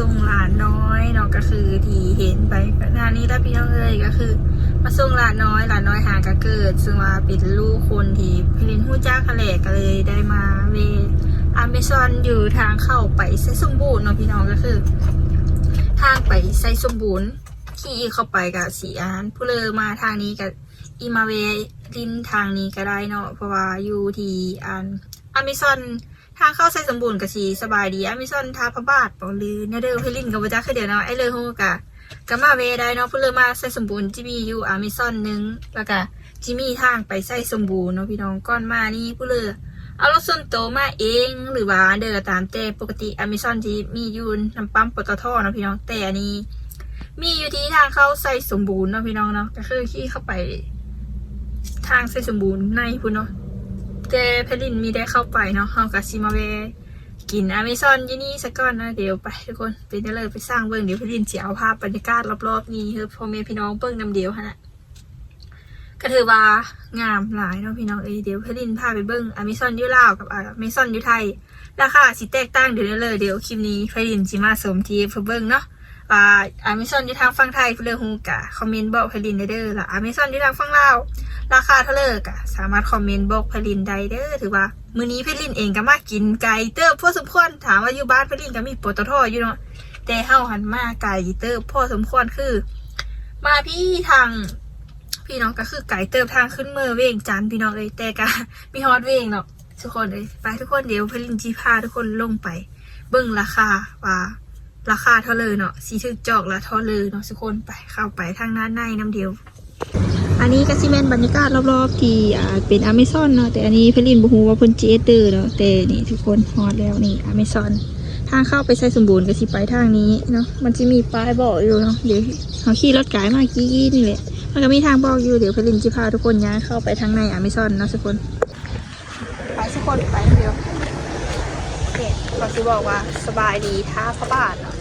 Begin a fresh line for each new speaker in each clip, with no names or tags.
ส่งหลานน้อยเนาะก็คือที่เห็นไปหน้านี้แล้วพี่น้องเลยก็คือมาส่งหลานน้อยหากะเกิดซึ่งว่าเป็นลูกคนที่พลินหู้จ้าคะแหลกก็เลยได้มาเวอเมซอนอยู่ทางเข้าไปไซสมบูรณ์เนาะพี่น้องก็คือทางไปไซสมบูรณ์ขี่เข้าไปกับสีอานผู้เลอมาทางนี้กับอีมาเวลินทางนี้ก็ได้เนาะเพราะว่าอยู่ที่อเมซอนทางเข้าไซสมบูรณ์กับสีสบายดีอเมซอนทาพระบาทบอกลือเนเดอร์เพลินกับพระเจ้าคือเดี๋ยวเนาะไอเลยฮู้กะก็มาเวได้เนาะผู้เลอมาไซสมบูรณ์จิมีอยู่อเมซอนนึงแล้วก็จิมีทางไปไซสมบูรณ์เนาะพี่น้องก่อนมานี่ผู้เลอเอารถส่วนตัวมาเองหรือว่าเดินตามแต่ปกติอเมซอนที่มีอยู่น้ำปั๊มปตทเนาะพี่น้องแต่อันนี้มีอยู่ที่ทางเข้าไซสมบูรณ์เนาะพี่น้องเนาะก็คือขี่เข้าไปทางไซสมบูรณ์ในพุ่นเนาะแต่เพลินมีได้เข้าไปเนาะเฮากับซิมาเวกินอเมซอนยี่นี่สักก่อนนะเดี๋ยวไปทุกคนไปได้เลยไปสร้างเบิ้งเดี๋ยวเพลินจะเอาภาพบรรยากาศรอบๆนี้คือพ่อแม่พี่น้องเบิ้งนำเดียวฮะก็ถือว่างามหลายเนาะพี่น้องเดี๋ยวเพลินพาไปเบิ้งอเมซอนยูลาวกับอเมซอนยูไทยราคาสิแตกต่างเดี๋ยวได้เลยเดี๋ยวคลิปนี้เพลินจิมาสมทีเพื่อเบิ้งเนาะอเมซอนที่ทางฝั่งไทยเพื่อฮูกะคอมเมนต์บอกเพลินได้เด้อละอเมซอนที่ทางฝั่งลาวราคาเท่าไหร่กะสามารถคอมเมนต์บอกเพลินได้เด้อถือว่ามื้อนี้เพลินเองก็มากินไก่เติบพอสมควรถามว่าอยู่บ้านเพลินก็มีปตทอยู่เนาะแต่เฮาหันมาไก่เติบพอสมควรคือมาพี่ทางพี่น้องก็คือไก่เติบทางขึ้นเมื่อเวงจันทร์พี่น้องแต่ก็มีฮอตเวงเนาะทุกคนไปทุกคนเดี๋ยวเพลินจีพาทุกคนลงไปเบิ่งราคาว่าราคาเท่าเลยเนาะสีถึกจอกละเท่าเลยเนาะทุกคนไปเข้าไปทางด้านในน้ำเดียวอันนี้ก็ซิเมนบรรยากาศรอบๆที่เป็นอเมซอนเนาะแต่อันนี้เพลินบูฮูว่าเพิ่นเจเตอร์เนาะแต่นี่ทุกคนฮอตแล้วนี่อเมซอนทางเข้าไปใช้สมบูรณ์ก็สิไปทางนี้เนาะมันจะมีป้ายบอกอยู่เนาะเดี๋ยวเขาขี่รถไกด์มากี้นี่แหละมันก็มีทางบอกอยู่เดี๋ยวเพลินจะพาทุกคนย้ายเข้าไปทางในอเมซอนเนาะทุกคนไปทุกคนไปเดียวเขาจะบอกว่าสบายดีท่าพระบาทเนาะ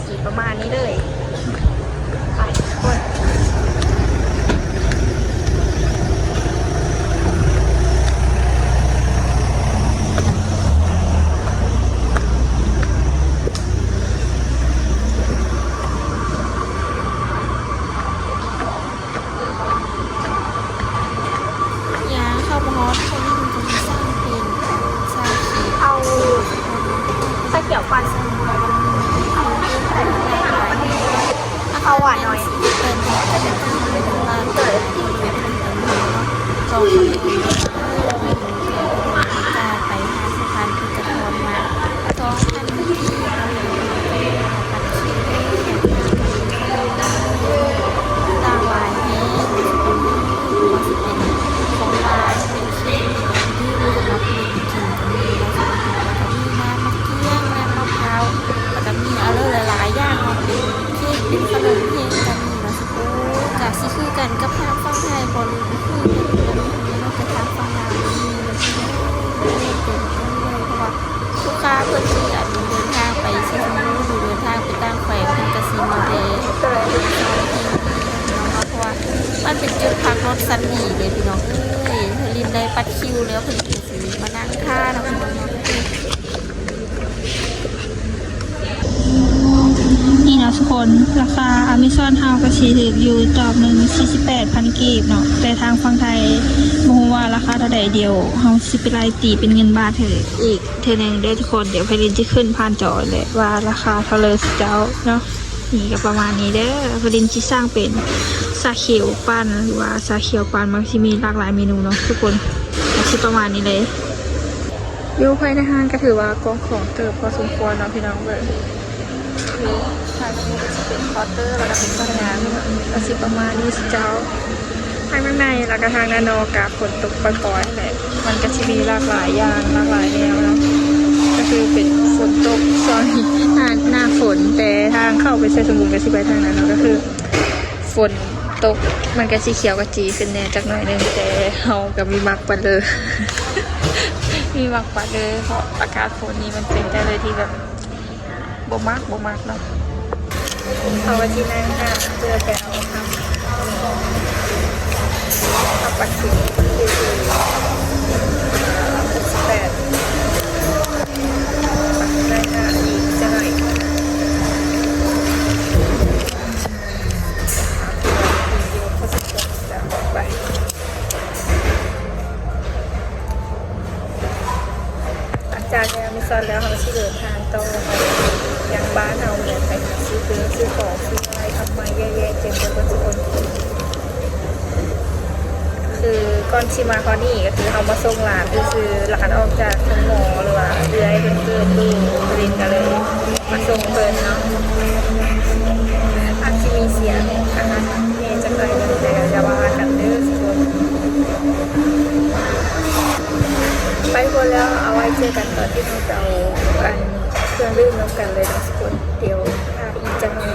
สีประมาณนี้เลยไปคนย้ายเข้ามาฮอตเขาที่มันจะสร้างเป็นสร้างเอาใส่เกี่ยวปั่นเอาหวานหน่อยก็ไปหาสถานที่จะทำมา2,000ที่ต่างหลายแห่งว่าจะเป็นของหวานเป็นเค้กที่รู้สึกว่าเป็นกินกันดีแล้วก็มีน้ำมะเขือน้ำมะพร้าวแล้วก็มีอะไรหลายๆอย่างเป็นเค้กเป็นขนมเค้กกันนี่นะสิโอ้จากซิคือกันกับทางฝั่งไทยบอลลูนคือเป็นกันทางฝั่งลาวนี่เลยที่นี่เต็มกันเลยเพราะว่าลูกค้าเพื่อนที่อาจจะเดินทางไปเชียงใหม่หรือเดินทางไปต่างแขวงเป็นกสิมาเดย์เพราะว่ามันเป็นจุดพักรถซันนี่เลยพี่น้องลินได้ปัดคิวแล้วเพิ่งจะซื้อมานั่งท่านะพี่น้องนี่นะทุกคนราคาอเมซอนเฮาก็สีถืออยู่จอบหนึ่ง48,000 กีบเนาะแต่ทางฝั่งไทยบอกว่าราคาเท่าใดเดียวเฮาสิเป็นรายตีเป็นเงินบาทเถอะอีกเท่านึงได้ทุกคนเดี๋ยวเพลินจะขึ้นผ่านจอเลยว่าราคาเท่าเลยเจ้าเนาะนี่ก็ประมาณนี้เด้อเพลินจะสร้างเป็นซาเขียวปั้นหรือว่าซาเขียวปั้นมันจะมีหลากหลายเมนูเนาะทุกคนชิประมาณนี้เลยอยู่ภายในห้างก็ถือว่ากองของเติบพอสมควรเนาะพี่น้องเลยคือทางนี้จะเป็นคอเตอร์แล้วก็เป็นพนักงานก็สิประมาณนี้เจ้าทางในแล้วก็ทางด้านนอกกับฝนตกปล่อยๆแหละมันก็จะมีหลากหลายอย่างหลากหลายแนวเนาะก็คือเป็นฝนตกซอยหน้าฝนแต่ทางเข้าไปใช้สมบูรณ์ก็สิไปทางนั้นเนาะก็คือฝนตกมันก็สีเขียวกับจีขึ้นแน่จากหน่อยนึงแต่เฮากับมีมักปัดเลย มีมักปัดเลยเพราะอากาศฝนนี้มันเป็นได้เลยที่แบบบ่มากเนาะเอาไว้ที่นั่นค่ะเพื่อไปเอาทำปัดสี8ปัดได้ ซ่อนแล้วเขาที่เดินทางต่อไปยังบ้านเราเนี่ยไปซื้อซื้อของซื้ออะไรทำมาแย่ๆเจ็บไปหมดทุกคนคือก่อนที่มาคอนี่ก็คือเขามาส่งหลานคือหลานออกจากทางหมอหรือว่าเรือยเป็นเกิดลูกเรียนกันเลยมาส่งเพิ่นเนาะอาจจะมีเสียงนะคะนี่จะไปเลยแต่อย่าว่ากันเด้อทุกคนไปคนแล้วเอาไว้เจอกันตอนที่เราจะเอาอันเครื่องดื่มน้ำกันเลยนะทุกคนเดี๋ยวพาอีกจังเลย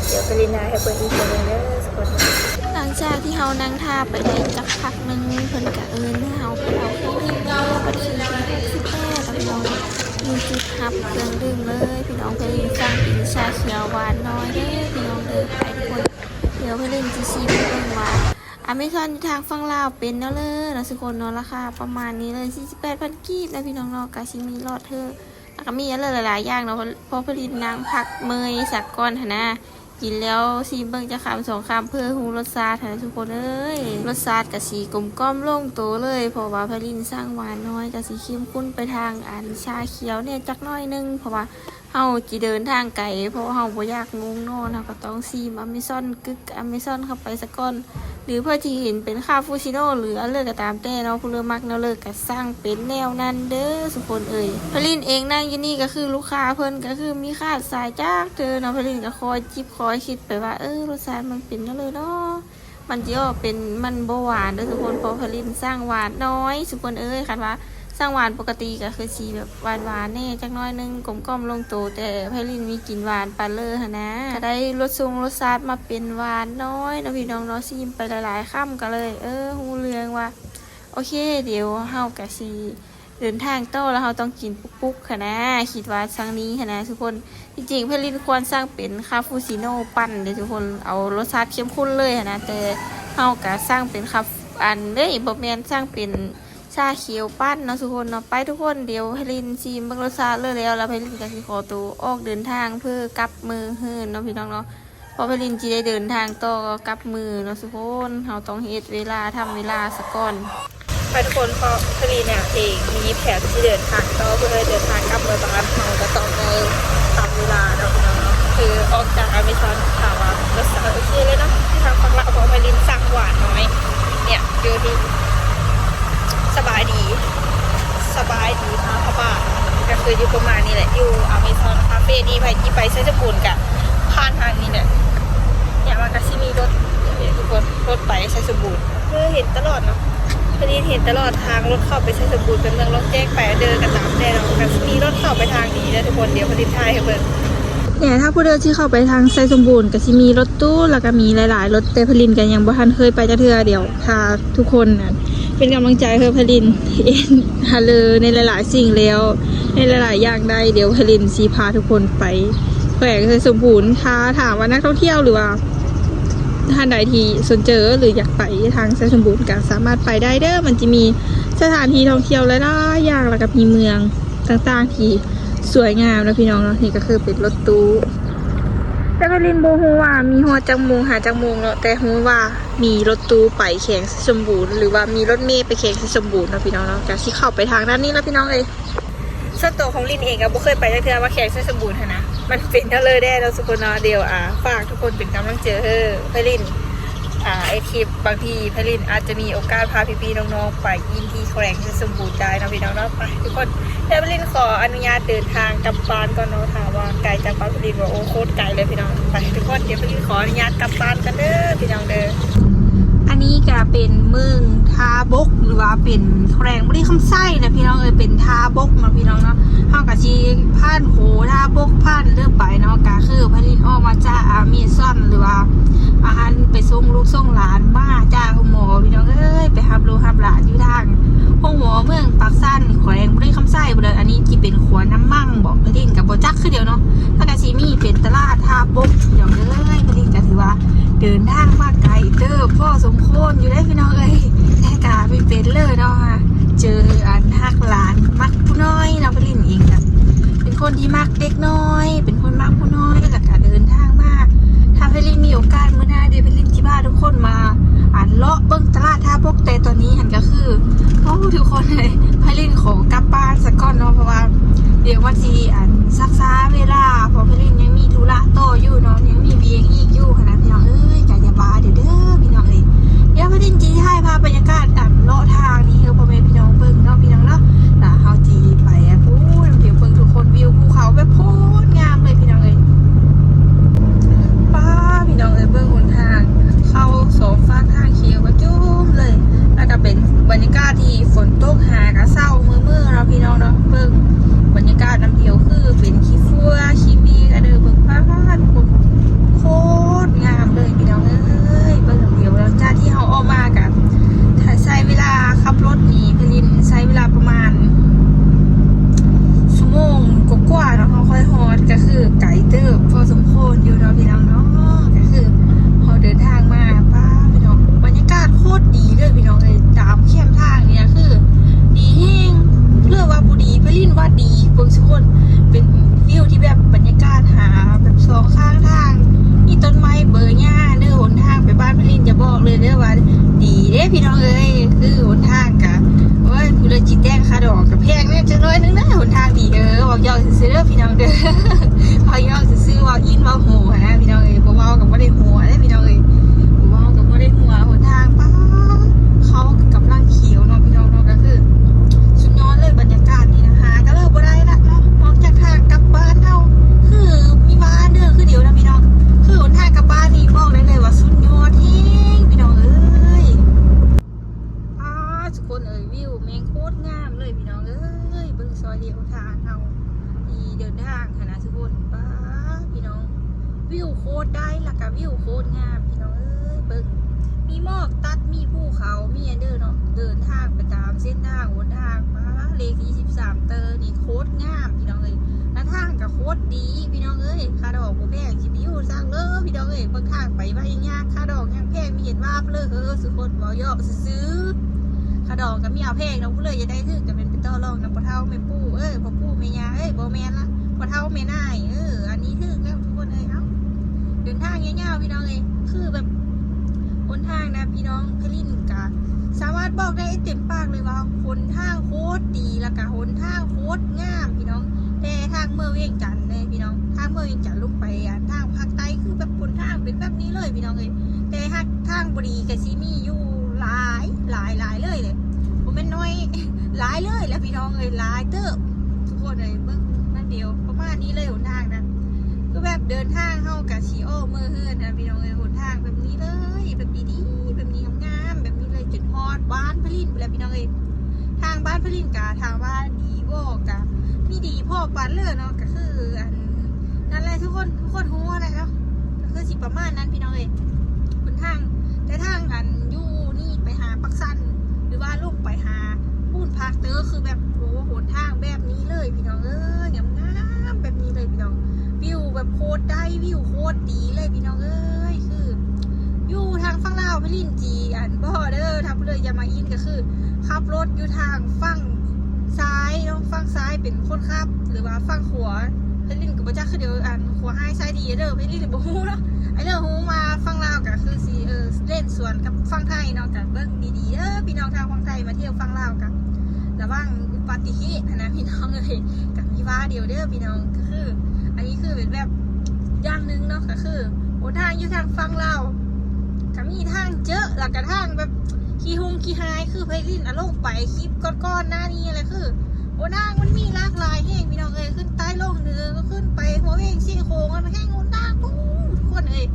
เดี๋ยวไปลินนาให้เปิดอีกจังเลยเด้อทุกคนหลังจากที่เรานั่งท่าไปได้จักพักนึงเพิ่นกะเราไปเอาเครื่องดื่มเด้อบัดนี้18พี่น้องมีจุดฮับเครื่องดื่มเลยพี่น้องเพิ่นสั่งเป็นชาเขียวหวานน้อยเด้อพี่น้องเด้อไปทุกคนเดี๋ยวเพิ่นจะชิมเบิ่งว่าอเมซอนทางฝั่งลาวเป็นเนาะเลยนะทุกคนเนาะราคาประมาณนี้เลย 48,000 กีบนะพี่น้องเนาะกะสิมีรอดเธอแล้วก็มีอะไรหลายๆอย่างเนาะพอผลิตนางผักเมยสักก้อนหนะกินแล้วซีเบิ่งจะคำ2 คำเพื่อหูรสชาตินะทุกคนเอ้ยรสชาติกะสีกลมกล่อมลงโตเลยเพราะว่าผลิตสร้างหวานน้อยกะสีเข้มข้นไปทางอันชาเขียวเนี่ยจักน้อยนึงเพราะว่าเฮาจะเดินทางไกลเพราะว่าเฮาบ่อยากงงนอนเฮาก็ต้องซีมอเมซอนกึกอเมซอนเข้าไปสักก้อนหรือเพื่อที่เห็นเป็นคาปูชิโน่หรืออะไรก็ตามแต่เนาะผู้เลือกมักเนาะเลยก็สร้างเป็นแนวนั้นเด้อทุกคนเอ่ยผลิตเองนั่งอยู่นี่ก็คือลูกค้าเพิ่นก็คือมีค่าสายจากเธอเนาะผลิตก็คอยจิบคอยคิดไปว่ารสชาติมันเป็นเนาะเลยเนาะมันจะออกเป็นมันบ่หวานเด้อทุกคนเพราะผลิตสร้างหวานน้อยทุกคนเอ้ยคันว่าสร้างหวานปกติก็คือสีแบบหวานๆแน่จักน้อยนึงกลมกล่อมลงโตแต่ไพลินมีกลิ่นหวานปานเลยหั่นนะก็ได้รสชาติมาเป็นหวานน้อยนะพี่น้องเนาะซิมไปหลายๆค่ำกันเลยฮู้เรื่องว่าโอเคเดี๋ยวเฮาก็สิเดินทางต่อแล้วเฮาต้องกินปุ๊กๆค่ะนะคิดว่าครั้งนี้ค่ะนะทุกคนจริงๆไพลินควรสร้างเป็นคาปูชิโน่ปั่นเด้อทุกคนเอารสชาติเข้มข้นเลยค่ะนะแต่เฮาก็สร้างเป็นอันเด้บ่แม่นสร้างเป็นชาเขียวปั้นเนาะทุกคนเนาะไปทุกคนเดี๋ยวไพลินชิมเบิ่งรสชาติเลยแล้วไพลินก็สิขอตัวออกเดินทางเพื่อกลับมือเฮือนเนาะพี่น้องเนาะพอไพลินสิได้เดินทางต่อกลับมือเนาะทุกคนเฮาต้องเฮ็ดเวลาทำเวลาซะก่อนไปทุกคนพอไพลินเนี่ยเองมีแผนที่เดินทางต่อเพื่อเดินทางกลับเมืองบ้านเฮาก็ต้องได้ทำเวลาเนาะพี่น้องเนาะคือออกจากอเมซอนถามว่ารสชาติโอเคเลยเนาะที่ทางฝั่งลาวเพราะไพลินสั่งหวานน้อยเนี่ยอยู่ที่สบายดีค่ะพ่อบ้านก็คืออยู่ประมาณนี้แหละอยู่อเมซอนคาเฟ่นี่ไปที่ไปใช้สปูนกับผ่านทางนี้แหละเนี่ยมันก็ซิมีรถทุกคนรถไปใช้สบูนเห็นตลอดเนาะพอดีเห็นตลอดทางรถเข้าไปใช้สบูนเป็นเมืองรถแจ้งไปเดินกันตามแต่เราก็มีรถเข้าไปทางนี้นะทุกคนเดี๋ยวพอดีท้ายให้เพิ่นเนี่ยถ้าผู้เดินที่เข้าไปทางไซสมบูรณ์ก็สิมีรถตู้แล้วก็มีหลายๆรถแต่ผลินกันยังบ่ทันเคยไปจะเทื่อเดียวถ้าทุกคนน่ะเป็นกำลังใจให้ผลินเอ็นฮาเลในหลายๆสิ่งแล้วในหลายๆอย่างได้เดี๋ยวผลินสิพาทุกคนไปแขวงไซสมบูรณ์ถ้าถามว่านักท่องเที่ยวหรือว่าท่านใดที่สนใจหรืออยากไปทางไซสมบูรณ์ก็สามารถไปได้เด้อมันจะมีสถานที่ท่องเที่ยวหลายๆอย่างแล้วก็มีเมืองต่างๆที่สวยงามนะพี่น้องเนาะนี่ก็คือเป็นรถตู้แต่ก็ลินโบฮูว่ามีฮอจังมุงหาจังมุงเนาะแต่ฮูว่ามีรถตู้ไปแข่งสมบูรณ์หรือว่ามีรถเมล์ไปแข่งสมบูรณ์นะพี่น้องเนาะก็ที่เข้าไปทางด้านนี้แล้วพี่น้องเลยส่วนตัวของลินเองก็บ่เคยไปจักเทื่อว่าแข่งสมบูรณ์นะมันเป็นเท่าเลยได้เราสุกเนาะเดียวฝากทุกคนเป็นกำลังใจให้ลินไอคลิปบางทีไพลินอาจจะมีโอกาสพาพี่ๆน้องๆไปยินที่แขวงสมบูรณ์ได้นะพี่น้องเนาะไปทุกคนแต่ไพลินขออนุญาตเดินทางกลับบ้านก่อนเนาะถามว่าไกลจากบ้านไพลินว่าโอ้โคตรไกลเลยพี่น้องไปทุกคนเดี๋ยวไพลินขออนุญาตกลับบ้านกันเด้อพี่น้องเด้ออันนี้ก็เป็นเมืองทาบกหรือว่าเป็นแขวงบ่ได้คำไส้นะพี่น้องเป็นทาบกนะพี่น้องเนาะเฮาก็สิผ่านโขทาบกผ่านเรื่อไปเนาะก็คือไพลินออกมาจากอเมซอนหรือว่าอาหารไปส่งลูกส่งหลานมาจ้าคุณหมอพี่น้องไปหับลูกหับหลานอยู่ทางห้องหมอเมืองปากสั้นแขวงบ่ได้คำไส้บ่เลยอันนี้ที่เป็นขวน้ำมั่งบอกไพลินกับบ่จักคือเดียวเนาะถ้ากะสิมีเป็นตลาดท่าบกพี่น้องไพลินก็ถือว่าเดินทางมาไกลเด้อพ่อสมควรอยู่ได้พี่น้องแต่กะไม่เป็นเลยเนาะเจออันฮักหลานมักผู้น้อยเนาะไพลินเองน่ะเป็นคนที่มักเด็กน้อยเป็นคนมักผู้น้อยแล้วก็เดินทางมาถ้าไพลินมีโอกาสมื้อหน้าเดี๋ยวไพลินสิพาทุกคนมาเลาะเบิ่งตลาดท่าบกแต่ตอนนี้หันก็คือพ่อ อ้ทุกคนเลยไพลินขอกลับบ้านสักก่อนเนาะเพราะว่าเดี๋ยววันที่ซักซ้าเวลาเพอไพลินยังมีธุระต่ออยู่เนาะยังมีเวียงอีกอยู่ขนาดพี่น้องเอ้ยกายาบาเด้อพี่น้องเลยเดี๋ยวไพลินจีให้พาบรรยากาศเลาะทางนี้เออพ่อแม่พี่น้องเบิ่งเนาะพี่น้องเนาะเฮาจีไปพูดเดี๋ยวเบิ่งทุกคนวิวภูเขาแบบโคตรงามเลยพี่น้องเอ้ยป้าพี่น้องเอ้ยเบิ่งหนทางเข้าสองฟ้าทางเขียวว่าจุ้มเลยแล้วก็เป็นบรรยากาศที่ฝนตกหากะเศร้ามือเราพี่น้องเนาะเบิ่งบรรยากาศน้ำเดียวคือเป็นขี้ฟัวขี้มีกระเดือเบิ่งป้าคนโคตรงามเลยพี่น้องเอ้ยเบิ่งน้ำเดียวแล้วจ้าที่เขาออกมากันถ้าใช้เวลาขับรถนี่พลินใช้เวลาประมาณชั่วโมงกว่าๆเนาะเขาค่อยฮอดก็คือไก่เติบพอสมควรอยู่เนาะพี่น้องเนาะก็คือเขาเดินทางมาป้าพี่น้องบรรยากาศโคตรดีเลยพี่น้องเลยตามเข้มทางเนี่ยคือดีแห้งเรื่องว่าบุดีพลินว่าดีเบิ่งทุกคนเป็นวิวที่แบบบรรยากาศหาแบบสองข้างทางมีต้นไม้เบอร์หญ้าเด้อหนทางไปบ้านพลินจะบอกเลยเด้อว่าดีเด้พี่น้องเอ้ยคือหนทางกะโอ้ยคือเลยจิตแดงคาดอกกับแพงเนี่ยจะน้อยนึงนะหนทางดีบอกยอดซื้อเด้อพี่น้องเด้อพอยอดซื้อว่าอินว่าโหนะพี่น้องเอ้ยบ่เว้ากับบ่ได้หัวเด้พี่น้องเอ้ยบ่เว้ากับบ่ได้หัวหนทางป้าเขากำลังเขียวเนาะพี่น้องเนาะก็คือสุดยอดเลยบรรยากาศนี่นะหาก็เลิกบ่ได้ละเนาะมองจากทางกลับบ้านเฮาคือมีบ้านเด้อคือเดียวนะพี่น้องคือหนทางกลับบ้านนี่บอกได้เลยว่าสุดยอดแฮงพี่น้องเอ้ยทุกคนเอ่ยวิวแมงโคตรงามเลยพี่น้องเอ้ยเบิ่งซอยเดียวทางเฮาที่เดินทางคณะทุกคนป้าพี่น้องวิวโคตรได้ละกะวิวโคตรงามพี่น้องเอ้ยเบิ่งมีหมอกตัดมีภูเขามีอันเดอร์เนาะเดินทางไปตามเส้นทางหนทางป้าเลข23เตอร์นี่โคตรงามพี่น้องเอ้ยแล้วทางก็โคตรดีพี่น้องเอ้ยค่าดอกบ่แพงสิไปอยู่สร้างเด้อพี่น้องเอ้ยเบิ่งทางไปว่ายังยากค่าดอกยังแพงมีเห็นว่าเลยสุดคนบ่ยอกซื้อค่าดอกก็มีเอาแพงเนาะผู้เลยจะได้ถือก็เป็นต่อรองนำบ่เฒ่าแม่ปู่พ่อปู่แม่ย่าบ่แม่นละบ่เฒ่าแม่นายอันนี้ถือแล้วทุกคนเอ้ยเอ้าเดินทางยาวๆพี่น้องเอ้ยคือแบบหนทางนะพี่น้องพลินกะสามารถบอกได้เต็มปากเลยว่าหนทางโคตรดีแล้วก็หนทางโคตรงามพี่น้องแต่ทางเมืองเวียงจันทน์เลยพี่น้องทางเมืองเวียงจันทน์ลงไปทางภาคใต้คือแบบหนทางเป็นแบบนี้เลยพี่น้องเอ้ยแต่ทางบุรีกับซีมีอยู่หลายเลยผมเป็นน้อยหลายเลยแล้วพี่น้องเอ้ยหลายเติบทุกคนเลยเบิ่งนั่นเดียวประมาณนี้เลยหนทางนะก็แบบเดินทางเข้ากับชีโอเมื่อเฮือนนะพี่น้องเอ้ยหนทางแบบนี้เลยแบบดีๆแบบนี้งามๆแบบนี้เลยจุดฮอดบ้านพลินไปแล้วพี่น้องเอ้ยทางบ้านพลินกะทางบ้านดีบ่กะมีดีพ่อปันเลยเนาะก็คือนั่นแหละทุกคนรู้อะไรเนาะก็คือสิประมาณนั้นพี่น้องเอ้ยหนทางแต่ทางอยู่นี่ไปหาปักสันหรือว่าลูกไปหาพูนพักเตอคือแบบโอ้หนทางแบบนี้เลยพี่น้องเอ้ยงามแบบนี้เลยพี่น้องวิวแบบโคตรได้วิวโคตรดีเลยพี่น้องเอ้ยคืออยู่ทางฝั่งลาวพลินจีบ่เด้อทางเลยอย่ามาอินก็คือขับรถอยู่ทางฝั่งซ้ายเนาะฝั่งซ้ายเป็นคนขับหรือว่าฝั่งขวาพลินก็บ่จักคือเดี๋ยวขวาให้ซ้ายดีเด้อพลินบ่ฮู้เนาะไอ้เรื่องฮู้มาฝั่งลาวก็คือสิเล่นสวนกับฝั่งไทยเนาะก็เบิ่งดีๆพี่น้องทางฝั่งไทยมาเที่ยวฝั่งลาวกันระวังอุบัติเหตุนะพี่น้องเอ้ยกับมีว่าเดียวเด้อพี่น้องก็คืออันนี้คือเป็นแบบอย่างนึงเนาะก็คือโอ้ทางอยู่ทางฝั่งลาวก็มีทางเจอะหลักกระทางแบบขี่ฮงขี่ไฮคือไปลิ้นลงไปคลิปก้อนๆหน้านี้อะไรคือโอ้ทางมันมีหลากหลายแห่งพี่น้องเอ้ยขึ้นใต้ลงเหนือก็ขึ้นไปหัวเวงซี่โค้งมันแห่งหนทางทุกคนเอ้ย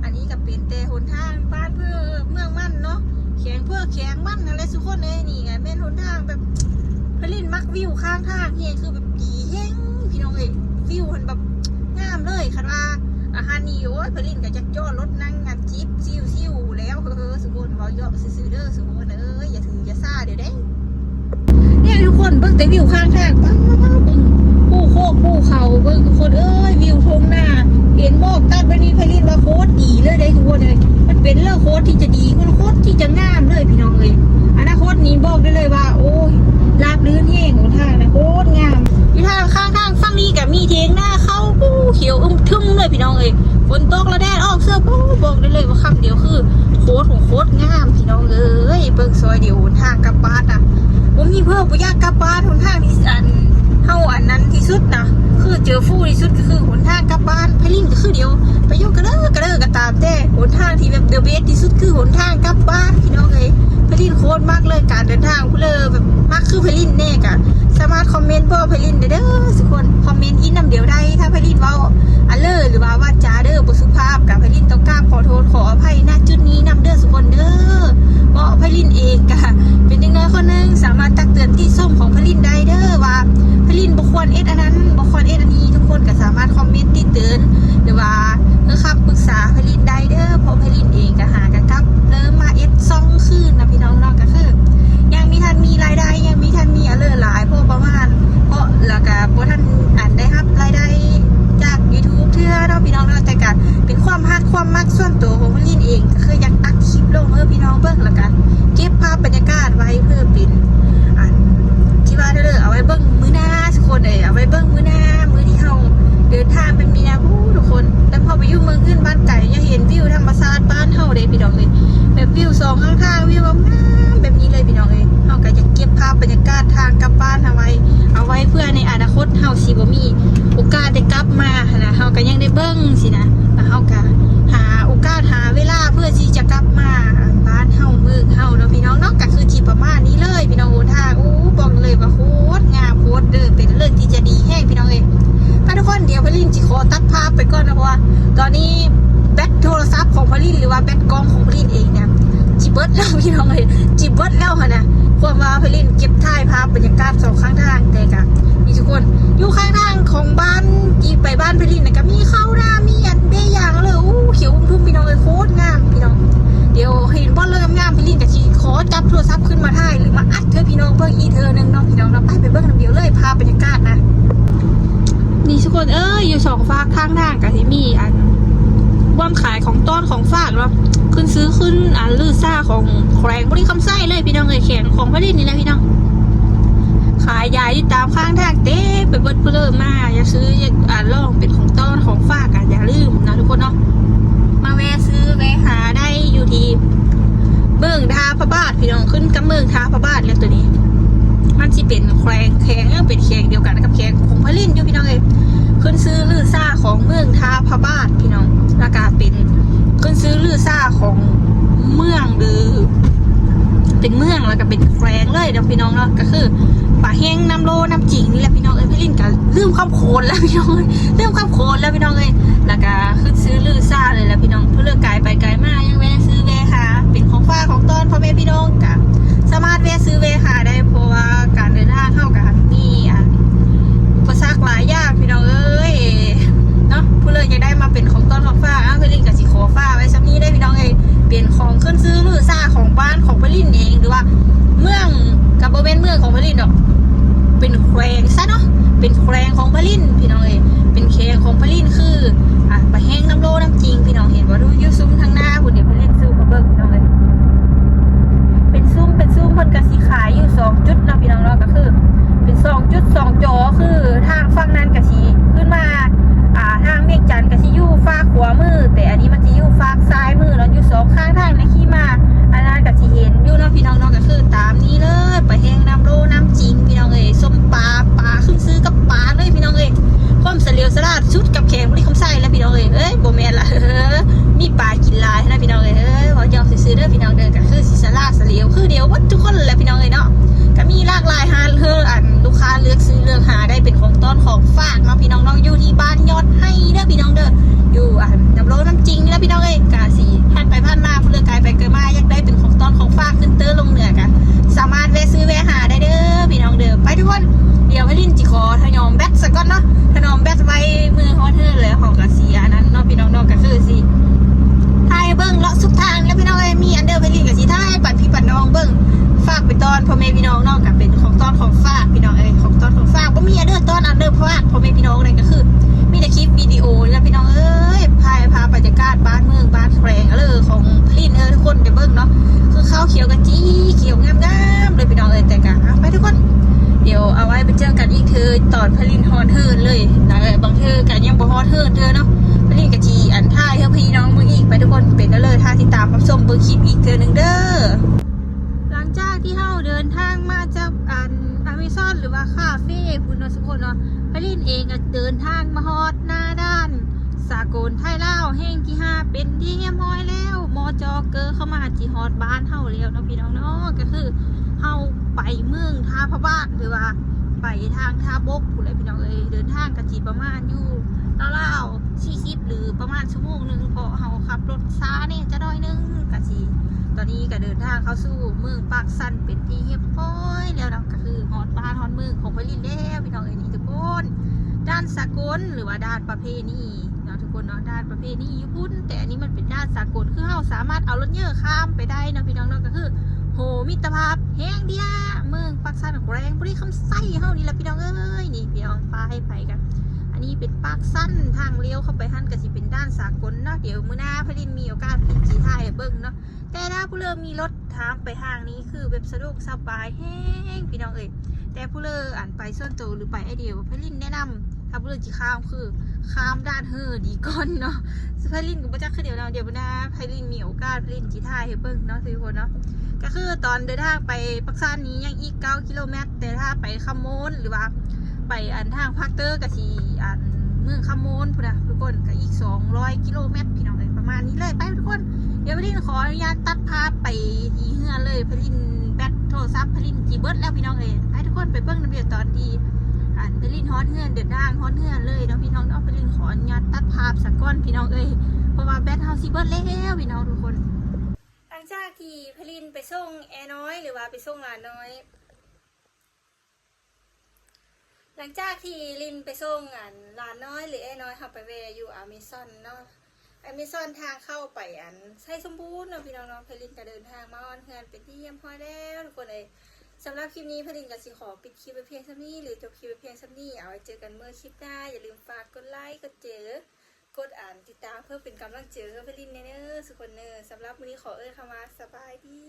อันนี้ก็เป็นแต่หนทางบ้านเพื่อเมืองมั่นเนาะแข็งเพื่อแข็งมั่นอะไรทุกคนเอ้ยนี่ไงแม่นหนทางแบบพลินมักวิวข้างทางเฮียคือแบบดีแห้งพี่น้องเอ้ยวิวมันแบบงามเลยคันว่าอาหารนี่โอ้ยพลินก็จะย่อรถนั่งจิ๊บซิ่วแล้วสมบูรณ์ว่าย่อซื้อเด้อสมบูรณ์อย่าถืออย่าซ่าเดี๋ยวเด้เนี่ยทุกคนเบิ่งแต่วิวข้างทางป้าเบิ่งผู้โคกผู้เขาเบิ่งทุกคนเอ้ยวิวทงหน้าเห็นหมอกตัดไปนี่พลินว่าโคตรดีเลยได้ทุกคนเลยมันเป็นเรื่องโคตรที่จะดีมันโคตรที่จะงามเลยพี่น้องเลยอนาคตนี้บอกได้เลยว่าโอ้ยราบลื่นแห้งของทางนะโคตรงามอยู่ทางข้างทางฝั่งนี้กับมีเทียงหน้าเข้าปูเขียวทึมเลยพี่น้องเลยฝนตกแล้วแดดออกเสื้อปูบอกได้เลยว่าคำเดียวคือโคตรงามพี่น้องเอ้ยเบิ่งซอยเดียวทางกลับบ้าน บ่อยากกลับบ้านหนทางที่เฮาอันนั้นที่สุดนะคือเจอฟู่ที่สุดก็คือหนทางกลับบ้านไพลินก็คือเดียวไปอยู่กระเด้อกระตามแต่หนทางที่แบบเดอะเบสที่สุดคือหนทางกลับบ้านพี่น้องเอ้ยไพลินโคตรมากเลยการเดินทางพู้เลยแบบมากคือไพลินแน่กะสามารถคอมเมนต์บอกไพลินได้เด้อทุกคนคอมเมนต์อินนำเดียวได้ถ้าไพลินเว้าอันเลอหรือว่าจาเด้อบ่สุภาพกับไพลินต้องกราบขอโทษขออภัยณจุดนี้นำเด้อทุกคนเด้อเพราะไพลินเองกะเป็นเด็กน้อยคนนึงสามารถตักเตือนที่ส้มของไพลินได้เด้อว่าไพลินบ่ควรเอ็ดอันนั้นบ่ควรเอ็ดอันนี้ทุกคนก็สามารถคอมเมนต์ติเตือนหรือว่าคำปรึกษาไพลินได้เด้อเพราะไพลินเองก็หากะกับเริ่มมาเอ็ด2คืนนะพี่น้องเนาะก็คือยังมีทันมีรายได้ยังมีทันมีหลายเพราะประมาณเพราะแล้วก็บ่ทันอันได้รับรายได้จาก YouTube เทื่อเนาะพี่น้องเนาะแต่ก็เป็นความฮักความมักส่วนตัวของไพลินเองก็คืออยากอัดคลิปลงเพื่อพี่น้องเบิ่งแล้วก็เก็บภาพบรรยากาศไว้เพื่อเป็นอันที่ว่าเด้อเอาไว้เบิ่งมื้อหน้าทุกคนเอาไว้เบิ่งมื้อหน้ามื้อที่เฮาเดินทางเป็นมีนาทุกคนแล้วพอไปอยู่เมืองอื่นบ้านไกลยังเห็นวิวธรรมชาติบ้านเฮาเด้พี่น้องเอ้ยแบบวิวสองข้างทางวิวงามแบบนี้เลยพี่น้องเอ้ยเฮาก็จะเก็บภาพบรรยากาศทางกลับบ้านเอาไว้เพื่อในอนาคตเฮาสิบ่มีโอกาสได้กลับมานะเฮาก็ยังได้เบิ่งสินะแล้วเฮาก็หาโอกาสหาเวลาเพื่อที่จะกลับมาบ้านเฮาเมืองเฮาเนาะพี่น้องเนาะก็คือที่ประมาณนี้เลยพี่น้องโอ้ทางบอกเลยว่าโคตรงามโคตรเด้อเป็นเรื่องที่จะดีแฮงพี่น้องเอ้ยทุกคนเดี๋ยวไพลินจิขอตัดภาพไปก่อนนะเพราะว่าตอนนี้แบตโทรศัพท์ของไพลินหรือว่าแบตกล้องของไพลินเองเนี่ยจิเบิร์ดแล้วพี่น้องเลยจิเบิร์ดแล้วค่ะนะความว่าไพลินเก็บถ่ายภาพบรรยากาศสองข้างทางแต่กะมีทุกคนอยู่ข้างทางของบ้านที่ไปบ้านไพลินนะก็มีเข้าหน้ามีอันเบยางเลยเขียวทุ่มพี่น้องเลยโคตรงามพี่น้องเดี๋ยวเห็นบอลเลยงามไพลินกับจีขอจับโทรศัพท์ขึ้นมาถ่ายหรือมาอัดเธอพี่น้องเพิ่งอีเธอหนึ่งเนาะพี่น้องเราไปเบิ้งน้ำเดียวเลยภาพบรรยากาศนะนี่ทุกคนอยู่สองฝากข้างทางกับที่มีอันว่างขายของต้นของฝากเนาะขึ้นซื้อขึ้นอันลือซ่าของแขวงบริคำไส้เลยพี่น้องเลยแขงของพระดินนี่แหละพี่น้องขายยาที่ตามข้างทางเต้ไปเบิดเพิ่มมาอย่าซื้ออย่าลองเป็นของต้นของฝากอย่าลืมนะทุกคนเนาะมาแวะซื้อแวะหาได้อยู่ที่เมืองทาพระบาทพี่น้องขึ้นกับเมืองทาพระบาทแล้วตัวนี้มันจะเป็นแขวงเป็นแขงเดียวกันกับแขงของพระลินอยู่พี่น้องเลยขึ้นซื้อลือซ่าของเมืองทาพระบาทพี่น้องราคาเป็นขึ้นซื้อลือซ่าของเมืองหรือเป็นเมืองแล้วก็เป็นแขวงเลยเดี๋ยวพี่น้องเนาะก็คือป่าแห้งน้ำโลน้ำจิงนี่แหละพี่น้องพระลินก็ลืมความโขนแล้วพี่น้องลืมความโขนแล้วพี่น้องเลยแล้วก็ขึ้นซื้อลือซ่าเลยแล้วพี่น้องเพื่อเลือกไกลไปไกลมายังแวะซื้อแวะหาเป็นของฝากของต้นพ่อแม่พี่น้องกับสามารถแวะซื้อแวะหาได้เพราะว่าการเดินทางเข้ากันนี่อุปสรรคหลายอย่างพี่น้องเนาะผู้เลยจะได้มาเป็นของต้นของฝากเพื่อลินกับสิขอฝากไว้ซ้ำนี้ได้พี่น้องเปลี่ยนของขึ้นซื้อลือซ่าของบ้านของพลินเองหรือว่าเมืองกับโบเวนเมืองของพลินดอกเป็นแขวงซะเนาะเป็นแขวงของพลินพี่น้องเป็นแขวงของพลินคือปลาแห้งน้ำโลน้ำจริงพี่น้องเห็นว่าดูยูซุ้มทางหน้าคุณเดี๋ยวพลินซูมาเบิกพี่น้องเป็นซุ้มเพิ่นกะสิขายอยู่2จุดนะพี่น้องเนาะก็คือเป็น2จุด2จอคือทางฝั่งนั้นกะสิขึ้นมาทางเวียงจันทร์กะสิอยู่ฝั่งขวามือแต่อันนี้มันสิอยู่ฝั่งซ้ายมือแล้วอยู่2ข้างทางในขี่มาอันนั้นกะสิเห็นอยู่เนาะพี่น้องเนาะก็คือตามนี้เลยปลาแห้งน้ำโลน้ำจริงพี่น้องส้มปลาขึ้นซื้อกับปลาเลยพี่น้องความเสลียวสลาดชุดกับแขงบริคำไส้แล้วพี่น้องโบแมนละมีปลากินลายนะพี่น้องว่าจะซื้อเด้อพี่น้องก็คือสิสลาดเสลียวคือเดียววัดทุกคนแหละพี่น้องเนาะก็มีหลากหลายหาลูกค้าเลือกซื้อเลือกหาได้เป็นของต้นของฝากเนาะพี่น้องอยู่ที่บ้านยอดให้เด้อพี่น้องอยู่น้ำโลน้ำจริงแล้วพี่น้องกาสีผ่านไปผ่านมาเพื่อไกลไปเกิดมาอยากได้เป็นของต้นของฝากขึ้นเตอร์ลงเหนือกันสามารถแวะซื้อแวะหาได้เด้อพี่น้องไปทุกคนเดี๋ยวให้ลินจิขอถนอมแบตสักก่อนเนาะถนอมแบตไว้มือฮอตเทอร์เลยของกาสีอันนั้นเนาะพี่น้องก็คือสิถ่ายเบิ้งเลาะสุดทางแล้วพี่น้องมีอันเดอร์ไปลินกับสีถ่ายปัดพี่ปัดน้องเบิ้งฝากไปตอนพ่อแม่พี่น้องเนาะกับเป็นของต้นของฝากพี่น้องของต้นของฝากก็มีอันเดอร์ต้นอันเดอร์ฝากพ่อแม่พี่น้องอะไรก็คือมีแต่คลิปวิดีโอแล้วพี่น้องพาบรรยากาศบ้านเมืองบ้านแขวงของลินทุกคนไปเบิ้งเนาะคือข้าวเขียวกะจี้เขียวงามๆเลยพี่น้องแต่กะไปทุกคนเดี๋ยวเอาไว้ไปเจอกันอีกเธอตอนพลินฮอตเทิร์นเลยนะบางเธอกันยังบ่ฮอตเทิร์นเธอเนาะพลินกะจีอันท่ายเธอพี่น้องมืออีกไปทุกคนเป็นแล้วเลยท่าที่ตามรับชมเบอร์คลิปอีกเธอหนึ่งเด้อหลังจากที่เฮาเดินทางมาจาก คาเฟ่คุณเนาะทุกคนเนาะพลินเองก็เดินทางมาฮอดหน้าด้านสากลไทยลาวแห่งที่5เป็นที่เรียบร้อยแล้วมจเกอเข้ามาจีฮอดบ้านเฮาแล้วเนาะพี่น้องเนาะก็คือเฮาไปเมืองท่าพระบาทหรือว่าไปทางท่าบกผู้ใดพี่น้องเอ้ยเดินทางกะจีประมาณอยู่ราวๆ40หรือประมาณชั่วโมงนึงเพราะเฮาขับรถช้าเนี่ยจะน้อยนึงกะจีตอนนี้ก็เดินทางเข้าสู่เมืองปากสันเป็นที่เรียบร้อยแล้วเนาะก็คือฮอดบ้านฮอดเมืองของพลินแล้วพี่น้องเอ้ยนี่ทุกคนด้านสากลหรือว่าด้านประเพณีเนาะทุกคนเนาะด้านประเพณีญี่ปุ่นแต่อันนี้มันเป็นด้านสากลคือเฮาสามารถเอารถเยอะข้ามไปได้เนาะพี่น้องเนาะก็คือโหมิตรภาพแห้งเดียเมืองปากสันของแรงบุรีคำไส้เฮานี่แหละพี่น้องเอ้ยนี่พี่น้องไปกันอันนี้เป็นปากสั้นทางเลี้ยวเข้าไปหันก็สิเป็นด้านสากลเนาะเดี๋ยวมื้อหน้าพลินมีโอกาสพิจิตรให้เบิ่งเนาะแต่ถ้าผู้เริ่มมีรถทางไปทางนี้คือแบบสะดวกสบายแห้งพี่น้องเอ้ยแต่ผู้เริ่มอ่านไปส่วนตัวหรือไปไอเดียวพลินแนะนำถ้าผู้เริ่มจีข้ามคือข้ามด้านเฮอดีก่อนเนาะพลินกับประจักษ์คือเดี๋ยวเราเดี๋ยวมื้อหน้าพลินมีโอกาสพลินจีท่ายให้เบิ่งเนาะทุกคนเนาะก็คือตอนเดินทางไปปักซานนี้ยังอีก9 กิโลเมตรแต่ถ้าไปคำโมนหรือว่าไปอันทางภาคเตอร์ก็สิอันเมืองคำโมนพุ่นนะทุกคนก็อีก200 กิโลเมตรพี่น้องเอ้ยประมาณนี้เลยไปทุกคนเดี๋ยวพลินขออนุญาตตัดภาพไปที่เฮือนเลยพลินแบตโทรศัพท์พลินจีเบิร์ดแล้วพี่น้องเอ้ยให้ทุกคนไปเบิ่งน้ำเดียวตอนที่อันพลินฮอตเฮือนเดินทางฮอตเฮือนเลยเนาะพี่น้องเนาะพลินขออนุญาตตัดภาพสักก้อนพี่น้องเอ้ยเพราะว่าแบตเฮาสิเบิร์ดแล้วพี่น้องทุกคนหลังจากที่พลินไปส่งแอน้อยหรือว่าไปส่งหลานน้อยหลังจากที่ลินไปส่งหลานน้อยหรือแอน้อยเขาไปเวอยู่อเมซอนเนาะอเมซอนทางเข้าไปไส้สมบูรณ์เนาะพี่น้องๆพลินก็เดินทางมาออนเฮือนเป็นที่เยี่ยมพอแล้วทุกคนเลยสำหรับคลิปนี้พลินก็สิขอปิดคลิปไปเพียงเท่านี้หรือจบคลิปไปเพียงเท่านี้เอาไว้เจอกันเมื่อคลิปหน้าอย่าลืมฝากกดไลค์กดติดตามเพื่อเป็นกำลังใจให้พลินเนอร์สุกคนเนอร์สำหรับวันนี้ขอคำว่าสบายดี